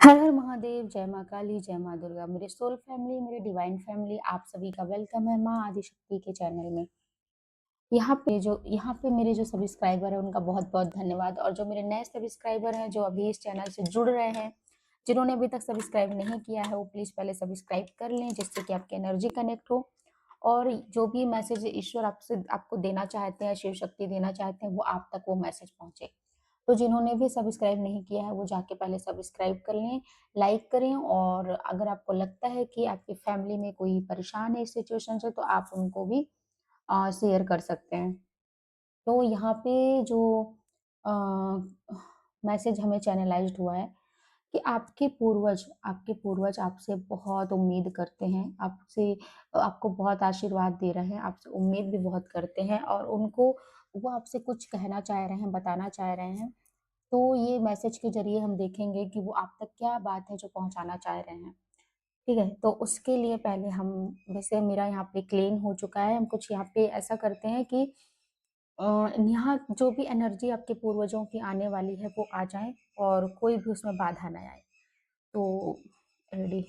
हर हर महादेव, जय माँ काली, जय माँ दुर्गा। मेरे सोल फैमिली, मेरे डिवाइन फैमिली, आप सभी का वेलकम है माँ आदिशक्ति के चैनल में। यहाँ पे मेरे जो सब्सक्राइबर हैं उनका बहुत-बहुत धन्यवाद, और जो मेरे नए सब्सक्राइबर हैं जो अभी इस चैनल से जुड़ रहे हैं, जिन्होंने अभी तक सब्सक्राइब नहीं किया है वो प्लीज़ पहले सब्सक्राइब कर लें, जिससे कि आपकी एनर्जी कनेक्ट हो और जो भी मैसेज ईश्वर आपसे आपको देना चाहते हैं, शिव शक्ति देना चाहते हैं, वो आप तक वो मैसेज पहुँचे। तो जिन्होंने भी सब्सक्राइब नहीं किया है वो जाके पहले सब्सक्राइब कर लें, लाइक करें, और अगर आपको लगता है कि आपकी फैमिली में कोई परेशान है इस सिचुएशन से तो आप उनको भी शेयर कर सकते हैं। तो यहाँ पे जो अ, मैसेज हमें चैनलाइज़्ड हुआ है कि आपके पूर्वज आपसे बहुत उम्मीद करते हैं, आपको बहुत आशीर्वाद दे रहे हैं, आपसे उम्मीद भी बहुत करते हैं, और वो आपसे कुछ कहना चाह रहे हैं, बताना चाह रहे हैं। तो ये मैसेज के ज़रिए हम देखेंगे कि वो आप तक क्या बात है जो पहुँचाना चाह रहे हैं, ठीक है? तो उसके लिए पहले हम, वैसे मेरा यहाँ पे क्लीन हो चुका है, हम कुछ यहाँ पे ऐसा करते हैं कि अ, यहाँ जो भी एनर्जी आपके पूर्वजों की आने वाली है वो आ जाए और कोई भी उसमें बाधा ना आए। तो रेडी,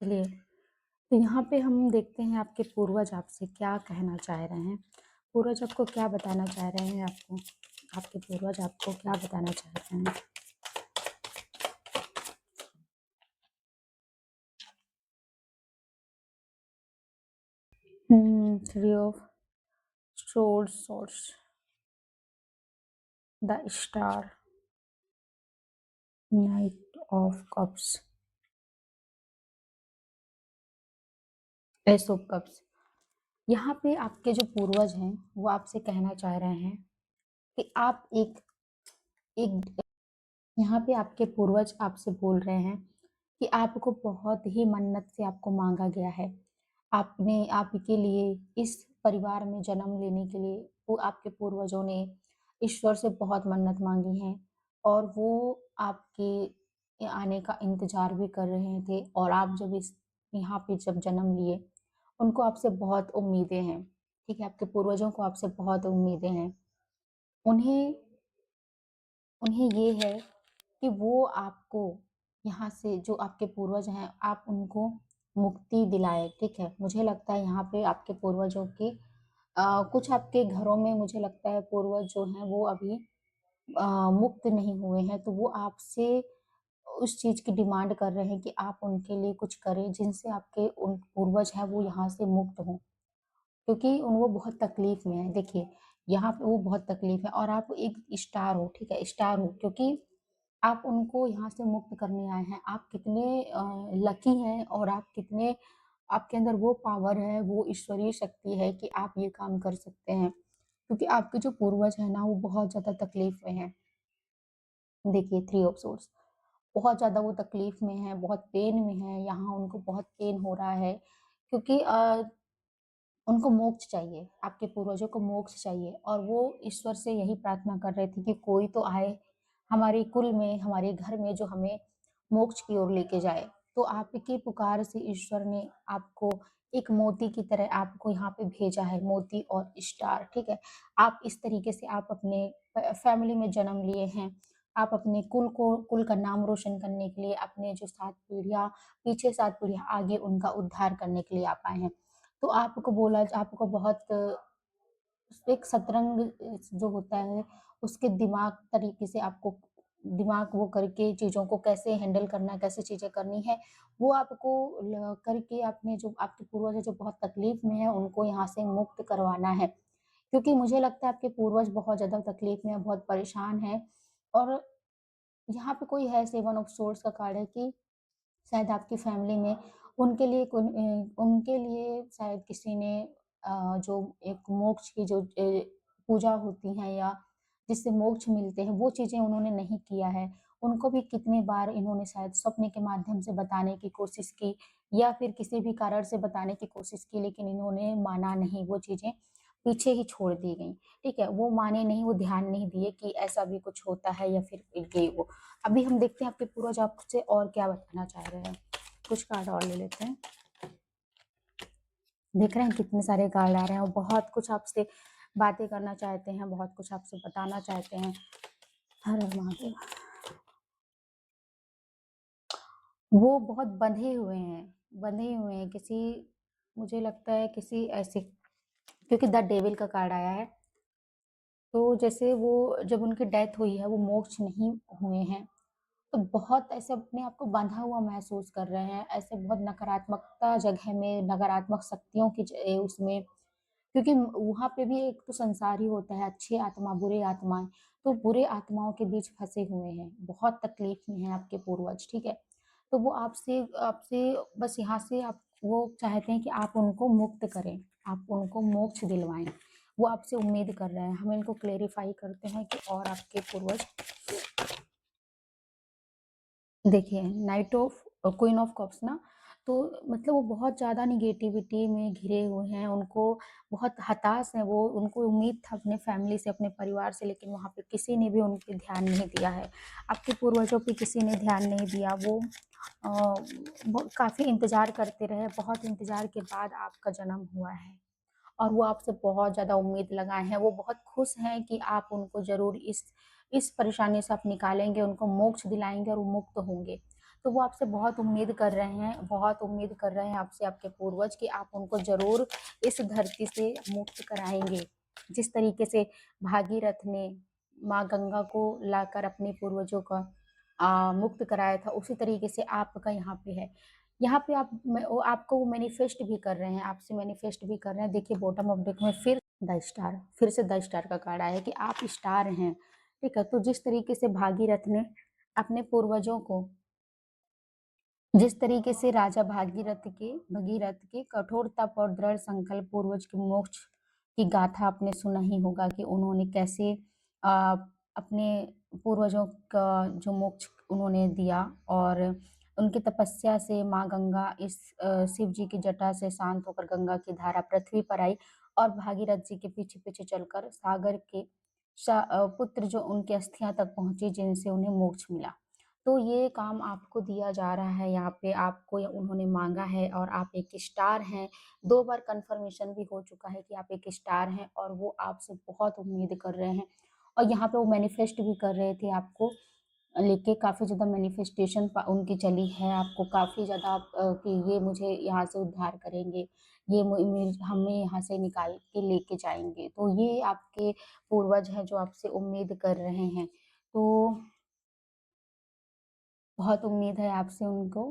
चलिए। तो यहाँ पे हम देखते हैं आपके पूर्वज आपसे क्या कहना चाह रहे हैं। पूर्वज आपको क्या बताना चाह रहे हैं आपको? आपके पूर्वज आपको क्या बताना चाह रहे हैं? Three of swords, the star, knight of cups, S of cups. यहाँ पे आपके जो पूर्वज हैं वो आपसे कहना चाह रहे हैं कि आप एक एक यहाँ पे आपके पूर्वज आपसे बोल रहे हैं कि आपको बहुत ही मन्नत से आपको मांगा गया है। आपने आपके लिए इस परिवार में जन्म लेने के लिए वो आपके पूर्वजों ने ईश्वर से बहुत मन्नत मांगी है, और वो आपके आने का इंतजार भी कर रहे थे, और आप जब इस यहाँ पे जब जन्म लिए उनको आपसे बहुत उम्मीदें हैं, ठीक है? आपके पूर्वजों को आपसे बहुत उम्मीदें हैं। उन्हें उन्हें ये है कि वो आपको यहाँ से, जो आपके पूर्वज हैं, आप उनको मुक्ति दिलाएँ, ठीक है? मुझे लगता है यहाँ पे आपके पूर्वजों की कुछ आपके घरों में मुझे लगता है पूर्वज जो हैं वो अभी मुक्त नहीं हुए हैं, तो वो आपसे उस चीज़ की डिमांड कर रहे हैं कि आप उनके लिए कुछ करें, जिनसे आपके उन पूर्वज हैं वो यहाँ से मुक्त हों। क्योंकि उन वो बहुत तकलीफ़ में हैं। देखिए, यहाँ पे वो बहुत तकलीफ़ है, और आप एक स्टार हो, ठीक है? स्टार हो क्योंकि आप उनको यहाँ से मुक्त करने आए हैं। आप कितने लकी हैं, और आप कितने, आपके अंदर वो पावर है, वो ईश्वरीय शक्ति है कि आप ये काम कर सकते हैं। क्योंकि आपके जो पूर्वज हैं ना, वो बहुत ज़्यादा तकलीफ़ में हैं। देखिए, थ्री ऑफ सोर्ड्स, बहुत ज़्यादा वो तकलीफ़ में हैं, बहुत पेन में हैं, यहाँ उनको बहुत पेन हो रहा है, क्योंकि उनको मोक्ष चाहिए, आपके पूर्वजों को मोक्ष चाहिए, और वो ईश्वर से यही प्रार्थना कर रहे थे कि कोई तो आए हमारे कुल में, हमारे घर में, जो हमें मोक्ष की ओर लेके जाए। तो आपकी पुकार से ईश्वर ने आपको एक मोती की तरह आपको यहाँ पे भेजा है, मोती और स्टार, ठीक है? आप इस तरीके से आप अपने फैमिली में जन्म लिए हैं। आप अपने कुल का नाम रोशन करने के लिए, अपने जो 7 पीढ़ियाँ पीछे, 7 पीढ़ियाँ आगे, उनका उद्धार करने के लिए आप आए हैं। तो आपको बहुत एक शतरंज जो होता है, उसके दिमाग तरीके से आपको दिमाग वो करके चीज़ों को कैसे हैंडल करना है, कैसे चीज़ें करनी है, वो आपको ल करके अपने जो आपके पूर्वज हैं जो बहुत तकलीफ़ में हैं, उनको यहाँ से मुक्त करवाना है। क्योंकि मुझे लगता है आपके पूर्वज बहुत ज़्यादा तकलीफ़ में हैं, बहुत परेशान हैं, और यहाँ पे कोई है, सेवन ऑफ सोर्ड्स का कार्ड है कि शायद आपकी फैमिली में उनके लिए शायद किसी ने जो एक मोक्ष की जो पूजा होती है, या जिससे मोक्ष मिलते हैं, वो चीज़ें उन्होंने नहीं किया है। उनको भी कितनी बार इन्होंने शायद सपने के माध्यम से बताने की कोशिश की, या फिर किसी भी कारण से बताने की कोशिश की, लेकिन इन्होंने माना नहीं वो चीज़ें। पीछे ही छोड़ दी गईं, ठीक है? वो माने नहीं, वो ध्यान नहीं दिए कि ऐसा भी कुछ होता है या फिर ये वो। अभी हम देखते हैं आपके पूर्वज आपसे और क्या बताना चाह रहे हैं। कुछ कार्ड और ले लेते हैं। देख रहे हैं कितने सारे कार्ड आ रहे हैं और बहुत कुछ आपसे बातें करना चाहते हैं, बहुत कुछ आपसे बताना चाहते हैं। हर हर महादेव। वो बहुत बंधे हुए हैं किसी, मुझे लगता है किसी ऐसे, क्योंकि द डेविल का कार्ड आया है। तो जैसे वो जब उनकी डेथ हुई है वो मोक्ष नहीं हुए हैं, तो बहुत ऐसे अपने आप को बंधा हुआ महसूस कर रहे हैं, ऐसे बहुत नकारात्मकता जगह में, नकारात्मक शक्तियों की उसमें, क्योंकि वहाँ पे भी एक तो संसार ही होता है, अच्छी आत्मा, बुरे आत्माएँ, तो बुरे आत्माओं के बीच फँसे हुए हैं, बहुत तकलीफ़ में हैं आपके पूर्वज, ठीक है? तो वो आपसे आपसे बस यहाँ से आप वो चाहते हैं कि आप उनको मुक्त करें, आप उनको मोक्ष दिलवाएँ, वो आपसे उम्मीद कर रहे हैं। हम इनको क्लैरिफ़ाई करते हैं कि और आपके पूर्वज देखिए night of queen of cups ना, तो मतलब वो बहुत ज़्यादा निगेटिविटी में घिरे हुए हैं, उनको बहुत हताश हैं वो, उनको उम्मीद था अपने फैमिली से, अपने परिवार से, लेकिन वहाँ पे किसी ने भी उन पे ध्यान नहीं दिया है। आपके पूर्वजों पे किसी ने ध्यान नहीं दिया, वो काफ़ी इंतज़ार करते रहे, बहुत इंतज़ार के बाद आपका जन्म हुआ है। और वो आपसे बहुत ज़्यादा उम्मीद लगाए हैं, वो बहुत खुश हैं कि आप उनको ज़रूर इस परेशानी से आप निकालेंगे, उनको मोक्ष दिलाएँगे और वो मुक्त होंगे। तो वो आपसे बहुत उम्मीद कर रहे हैं, बहुत उम्मीद कर रहे हैं आपसे आपके पूर्वज कि आप उनको ज़रूर इस धरती से मुक्त कराएँगे। जिस तरीके से भागीरथ ने माँ गंगा को लाकर अपने पूर्वजों का मुक्त कराया था, उसी तरीके से आपका यहाँ पे है। यहाँ पे आप वो आपको वो मैनिफेस्ट भी कर रहे हैं, आपसे मैनिफेस्ट भी कर रहे हैं। देखिए बॉटम ऑफ डेक में फिर से द स्टार का कार्ड आया है कि आप स्टार हैं, ठीक है? तो जिस तरीके से भागीरथ ने अपने पूर्वजों को, जिस तरीके से राजा भगीरथ के कठोर तप और दृढ़ संकल्प पूर्वज के मोक्ष की गाथा आपने सुना ही होगा कि उन्होंने कैसे अ, अपने पूर्वजों का जो मोक्ष उन्होंने दिया, और उनकी तपस्या से माँ गंगा शिव जी की जटा से शांत होकर गंगा की धारा पृथ्वी पर आई, और भागीरथ जी के पीछे-पीछे चलकर सागर के पुत्र जो उनकी अस्थियाँ तक पहुँची, जिनसे उन्हें मोक्ष मिला। तो ये काम आपको दिया जा रहा है, यहाँ पे आपको उन्होंने माँगा है और आप एक स्टार हैं। 2 बार कन्फर्मेशन भी हो चुका है कि आप एक स्टार हैं और वो आपसे बहुत उम्मीद कर रहे हैं। और यहाँ पे वो मैनिफेस्ट भी कर रहे थे आपको लेके, काफ़ी ज़्यादा मैनिफेस्टेशन उनकी चली है आपको, काफ़ी ज़्यादा कि ये मुझे यहाँ से उद्धार करेंगे, ये हमें यहाँ से निकाल के लेके जाएँगे। तो ये आपके पूर्वज हैं जो आपसे उम्मीद कर रहे हैं। तो बहुत उम्मीद है आपसे उनको,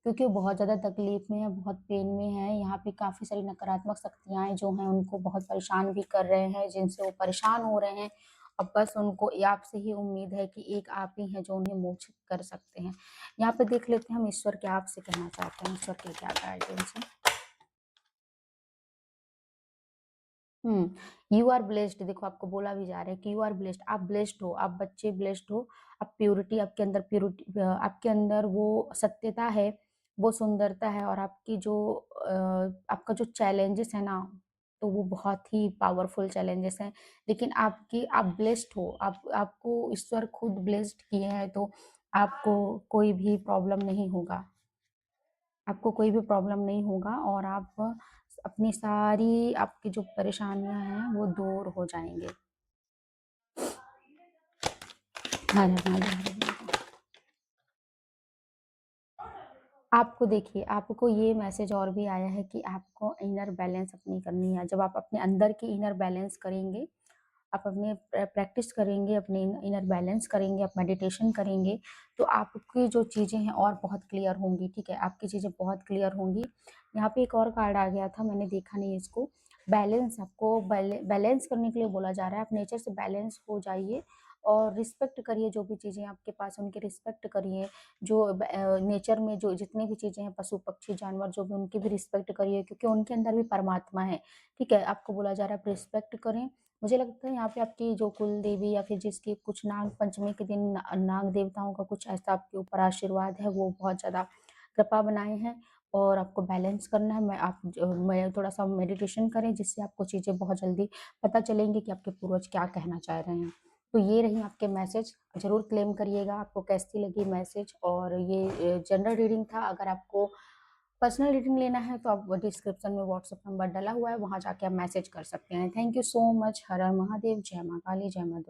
क्योंकि वो बहुत ज़्यादा तकलीफ़ में है, बहुत पेन में है। यहाँ पे काफ़ी सारी नकारात्मक शक्तियाँ जो हैं उनको बहुत परेशान भी कर रहे हैं, जिनसे वो परेशान हो रहे हैं। अब बस उनको ये आपसे ही उम्मीद है कि एक आप ही हैं जो उन्हें मोक्षित कर सकते हैं। यहाँ पे देख लेते हैं हम ईश्वर क्या आपसे कहना चाहते हैं, ईश्वर के क्या गाइडेंस है। यू आर ब्लेस्ड, देखो आपको बोला भी जा रहा है कि यू आर ब्लेस्ड, आप ब्लेस्ड हो, आप बच्चे ब्लेस्ड हो। आप प्यूरिटी आपके अंदर वो सत्यता है, वो सुंदरता है, और आपकी जो आपका जो चैलेंजेस है ना, तो वो बहुत ही पावरफुल चैलेंजेस हैं। लेकिन आप ब्लेस्ड हो, आपको ईश्वर खुद ब्लेस्ड किए हैं, तो आपको कोई भी प्रॉब्लम नहीं होगा। आपको कोई भी प्रॉब्लम नहीं होगा और आप अपनी सारी आपकी जो परेशानियाँ हैं वो दूर हो जाएँगे। हर हर महादेव, हर हर महादेव। आपको देखिए, आपको ये मैसेज और भी आया है कि आपको इनर बैलेंस अपनी करनी है। जब आप अपने अंदर की इनर बैलेंस करेंगे, आप अपने प्रैक्टिस करेंगे, अपने इनर बैलेंस करेंगे, आप मेडिटेशन करेंगे, तो आपकी जो चीज़ें हैं और बहुत क्लियर होंगी, ठीक है? आपकी चीज़ें बहुत क्लियर होंगी। यहाँ पे एक और कार्ड आ गया था, मैंने देखा नहीं इसको। बैलेंस, आपको बैलेंस करने के लिए बोला जा रहा है, आप नेचर से बैलेंस हो जाइए और रिस्पेक्ट करिए जो भी चीज़ें आपके पास हैं, उनकी रिस्पेक्ट करिए। जो नेचर में जो जितनी भी चीज़ें हैं, पशु, पक्षी, जानवर जो भी, उनकी भी रिस्पेक्ट करिए, क्योंकि उनके अंदर भी परमात्मा है, ठीक है? आपको बोला जा रहा है आप रिस्पेक्ट करें। मुझे लगता है यहाँ पे आपकी जो कुल देवी या फिर जिसकी कुछ नाग पंचमी के दिन नाग देवताओं का कुछ ऐसा आपके ऊपर आशीर्वाद है, वो बहुत ज़्यादा कृपा बनाए हैं। और आपको बैलेंस करना है। मैं थोड़ा-सा मेडिटेशन करें, जिससे आपको चीज़ें बहुत जल्दी पता चलेंगी कि आपके पूर्वज क्या कहना चाह रहे हैं। तो ये रही आपके मैसेज, ज़रूर क्लेम करिएगा आपको कैसी लगी मैसेज। और ये जनरल रीडिंग था। अगर आपको पर्सनल रीडिंग लेना है तो आप डिस्क्रिप्शन में व्हाट्सएप नंबर डला हुआ है, वहाँ जाके आप मैसेज कर सकते हैं। Thank you so much. हर हर महादेव, जय माँ काली, जय माँ दुर्गा।